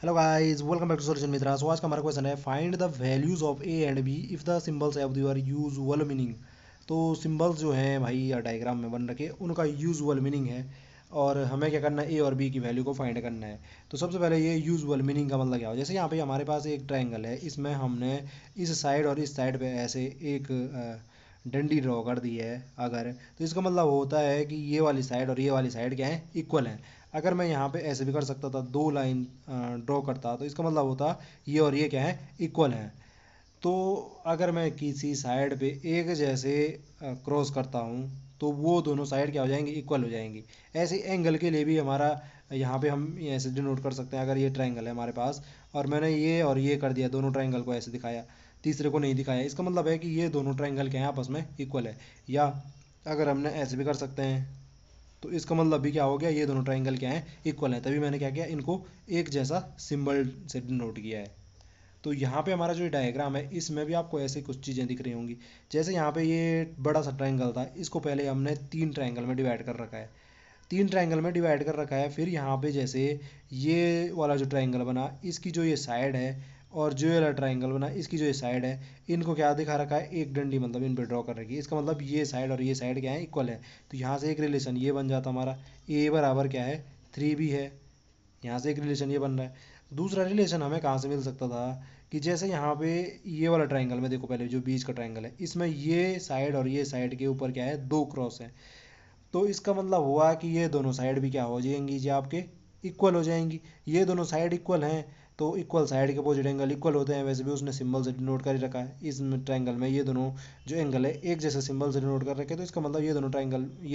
Hello guys, welcome back to solution Mitra. So आज का हमारा क्वेश्चन है, find the values of A and B if the symbols have your usual meaning. तो symbols जो हैं भाई या डायग्राम में बन रखे, उनका यूजुअल मीनिंग है और हमें क्या करना है, ए और बी की वैल्यू को फाइंड करना है। तो सबसे पहले ये यूजुअल मीनिंग का मतलब क्या हो, जैसे यहाँ पे हमारे पास एक ट्रायंगल है, इसमें हमने इस साइड और इस साइड पे ऐसे एक डंडी ड्रॉ कर दी है अगर, तो इसका मतलब होता है कि ये वाली साइड और ये वाली साइड क्या है, इक्वल है। अगर मैं यहाँ पे ऐसे भी कर सकता था, दो लाइन ड्रॉ करता, तो इसका मतलब होता ये और ये क्या है, इक्वल है। तो अगर मैं किसी साइड पे एक जैसे क्रॉस करता हूँ, तो वो दोनों साइड क्या हो जाएंगी, इक्वल हो जाएंगी। ऐसे एंगल के लिए भी हमारा यहाँ पे हम ऐसे डिनोट कर सकते हैं। अगर ये ट्रायंगल है हमारे पास और मैंने ये और ये कर दिया, दोनों ट्रायंगल को ऐसे दिखाया, तीसरे को नहीं दिखाया, इसका मतलब है कि ये दोनों ट्रायंगल के हैं आपस में इक्वल है। या अगर हमने ऐसे भी कर सकते हैं, तो इसका मतलब भी क्या हो गया, ये दोनों ट्रायंगल क्या हैं, इक्वल है। तभी मैंने क्या किया, इनको एक जैसा सिंबल से डिनोट किया है। तो यहाँ पे हमारा जो डायग्राम है, इसमें भी आपको ऐसे कुछ चीज़ें दिख रही होंगी। जैसे यहाँ पे ये बड़ा सा ट्रायंगल था, इसको पहले हमने तीन ट्रायंगल में डिवाइड कर रखा है, तीन ट्रायंगल में डिवाइड कर रखा है। फिर यहाँ पे जैसे ये वाला जो ट्रायंगल बना, इसकी जो ये साइड है, और जो ये वाला ट्रायंगल बना, इसकी जो ये साइड है, इनको क्या दिखा रखा है, एक डंडी मतलब इन पे ड्रॉ कर रखी है। इसका मतलब ये साइड और ये साइड क्या है, इक्वल है। तो यहाँ से एक रिलेशन ये बन जाता हमारा, ए बराबर क्या है, 3b है। यहाँ से एक रिलेशन ये बन रहा है। दूसरा रिलेशन हमें कहाँ से मिल सकता था, कि जैसे यहाँ पे ये वाला ट्रायंगल में देखो, पहले जो बीच का ट्रायंगल है, इसमें ये साइड और ये साइड के ऊपर क्या है, दो क्रॉस है। तो इसका मतलब हुआ कि ये दोनों साइड भी क्या हो जाएंगी जी, आपके इक्वल हो जाएंगी। ये दोनों साइड इक्वल हैं, तो इक्वल साइड के अपोजिट एंगल इक्वल होते हैं। वैसे भी उसने सिंबल से डिनोट कर ही रखा है, इस ट्रायंगल में ये दोनों जो एंगल है एक जैसे सिंबल से डिनोट कर रखे हैं। तो इसका मतलब ये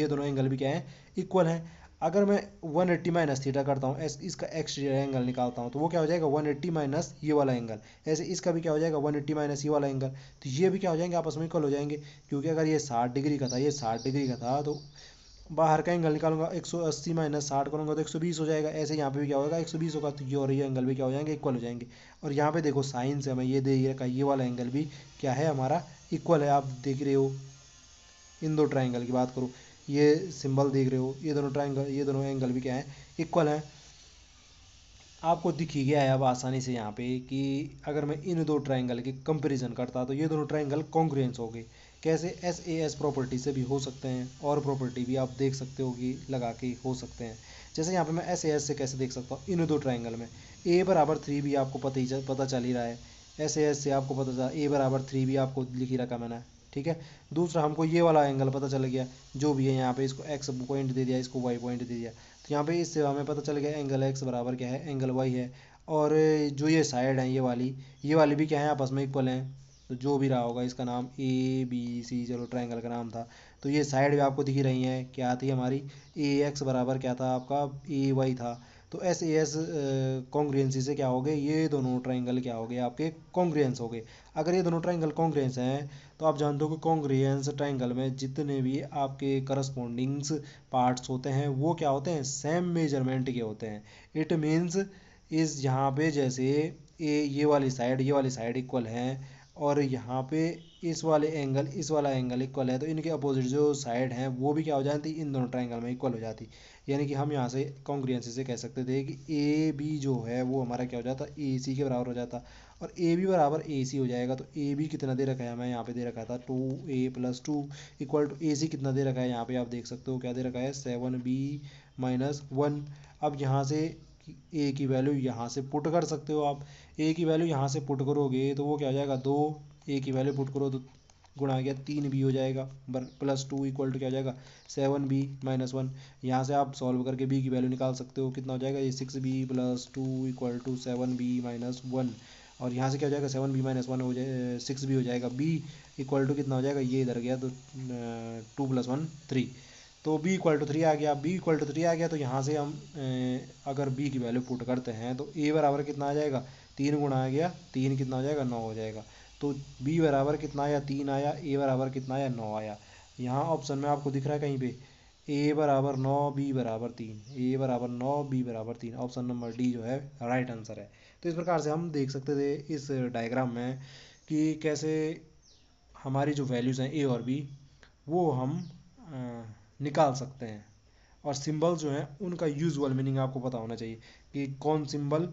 दोनों एंगल भी क्या है, इक्वल हैं। अगर मैं 180 माइनस थीटा करता हूँ, इसका एक्सटीरियर एंगल निकालता हूँ, तो वो क्या हो जाएगा, 180 माइनस ये वाला एंगल। ऐसे इसका भी क्या हो जाएगा, 180 माइनस ये वाला एंगल। तो ये भी क्या हो जाएंगे, आपस में इक्वल हो जाएंगे। क्योंकि अगर ये 60 डिग्री का था, ये 60 डिग्री का था, तो बाहर का एंगल निकालूंगा, 180 माइनस 60 करूंगा तो 120 हो जाएगा। ऐसे यहाँ पे भी क्या होगा, 120 होगा। तो ये और ये एंगल भी क्या हो जाएंगे, इक्वल हो जाएंगे। और यहाँ पे देखो साइन से हमें ये दे ही रखा है, ये वाला एंगल भी क्या है हमारा, इक्वल है। आप देख रहे हो, इन दो ट्राइंगल की बात करूँ, ये सिंबल देख रहे हो, ये दोनों ट्राइंगल, ये दोनों एंगल भी क्या है, इक्वल है। आपको दिख ही गया है अब आसानी से यहाँ पे कि अगर मैं इन दो ट्रायंगल की कंपैरिजन करता, तो ये दोनों ट्रायंगल कॉन्ग्रुएंस हो गए। कैसे, एस ए एस प्रॉपर्टी से भी हो सकते हैं, और प्रॉपर्टी भी आप देख सकते हो कि लगा के हो सकते हैं। जैसे यहाँ पे मैं एस ए एस से कैसे देख सकता हूँ, इन दो ट्रायंगल में ए बराबर 3b आपको पता चल ही रहा है। एस ए एस से आपको पता चला, ए बराबर 3b आपको लिख ही रखा मैंने, ठीक है। दूसरा हमको ये वाला एंगल पता चल गया, जो भी है यहाँ पे, इसको एक्स पॉइंट दे दिया, इसको वाई पॉइंट दे दिया। तो यहाँ पे इससे हमें पता चल गया एंगल एक्स बराबर क्या है, एंगल वाई है। और जो ये साइड है, ये वाली भी क्या है, आपस में इक्वल हैं। तो जो भी रहा होगा, इसका नाम ए बी सी, चलो ट्रायंगल का नाम था। तो ये साइड भी आपको दिख ही रही है, क्या थी हमारी, ए एक्स बराबर क्या था आपका, ए वाई था। तो एस ए एस कॉन्ग्रुएंसी से क्या हो गए, ये दोनों ट्रायंगल क्या हो गए, आपके कॉन्ग्रुएंस हो गए। अगर ये दोनों ट्रायंगल कॉन्ग्रुएंस हैं, तो आप जानते हो कि कॉन्ग्रुएंस ट्रायंगल में जितने भी आपके करस्पॉन्डिंग्स पार्ट्स होते हैं, वो क्या होते हैं, सेम मेजरमेंट के होते हैं। इट मीन्स इस यहाँ पे जैसे ये वाली साइड इक्वल है, और यहाँ पे इस वाला एंगल इक्वल है, तो इनके अपोजिट जो साइड हैं वो भी क्या हो जाती, इन दोनों ट्रायंगल में इक्वल हो जाती। यानी कि हम यहाँ से कॉन्ग्रुएंसी से कह सकते थे कि ए बी जो है वो हमारा क्या हो जाता, ए सी के बराबर हो जाता। और ए बी बराबर ए सी हो जाएगा। तो ए बी कितना दे रखा है हमें, यहाँ पे दे रखा था 2a+2 इक्वल टू ए सी कितना दे रखा है, यहाँ पे आप देख सकते हो क्या दे रखा है, 7b-1। अब यहाँ से ए की वैल्यू यहाँ से पुट कर सकते हो आप। ए की वैल्यू यहाँ से पुट करोगे तो वो क्या हो जाएगा, 2, ए की वैल्यू पुट करो तो गुणा आ गया 3b हो जाएगा, +2 इक्वल टू क्या हो जाएगा, 7b-1। यहाँ से आप सॉल्व करके b की वैल्यू निकाल सकते हो, कितना हो जाएगा, ये 6b+2 इक्वल टू 7b-1। और यहाँ से क्या हो जाएगा, 7b-1 हो जाए, 6b हो जाएगा, b इक्वल टू कितना हो जाएगा, ये इधर गया तो 2+1 3। तो b इक्वल टू 3 आ गया, तो यहाँ से हम अगर b की वैल्यू पुट करते हैं, तो a बराबर कितना आ जाएगा, 3 गुणा आ गया, 3 कितना हो जाएगा, 9 हो जाएगा। तो b बराबर कितना आया, 3 आया, a बराबर कितना आया, 9 आया। यहाँ ऑप्शन में आपको दिख रहा है कहीं पे, a बराबर 9, b बराबर 3, a बराबर 9, b बराबर 3, ऑप्शन नंबर डी जो है राइट आंसर है। तो इस प्रकार से हम देख सकते थे इस डायग्राम में कि कैसे हमारी जो वैल्यूज़ हैं ए और बी, वो हम निकाल सकते हैं। और सिंबल जो हैं उनका यूजुअल मीनिंग आपको पता होना चाहिए कि कौन सिंबल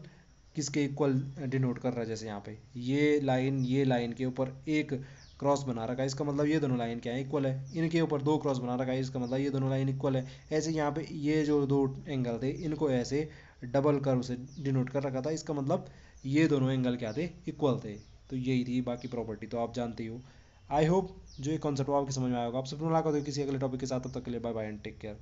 किसके इक्वल डिनोट कर रहा है। जैसे यहाँ पे ये लाइन के ऊपर एक क्रॉस बना रखा है, इसका मतलब ये दोनों लाइन क्या है, इक्वल है। इनके ऊपर दो क्रॉस बना रखा है, इसका मतलब ये दोनों लाइन इक्वल है। ऐसे यहाँ पे ये जो दो एंगल थे इनको ऐसे डबल कर्व से डिनोट कर रखा था, इसका मतलब ये दोनों एंगल क्या थे, इक्वल थे। तो यही थी बाकी प्रॉपर्टी तो आप जानते ही हो। आई होप जो ये कॉन्सेप्ट आपके समझ में आएगा। आपसे फिर मुलाकात होगी किसी अगले टॉपिक के साथ, तब तक के लिए bye bye and take care.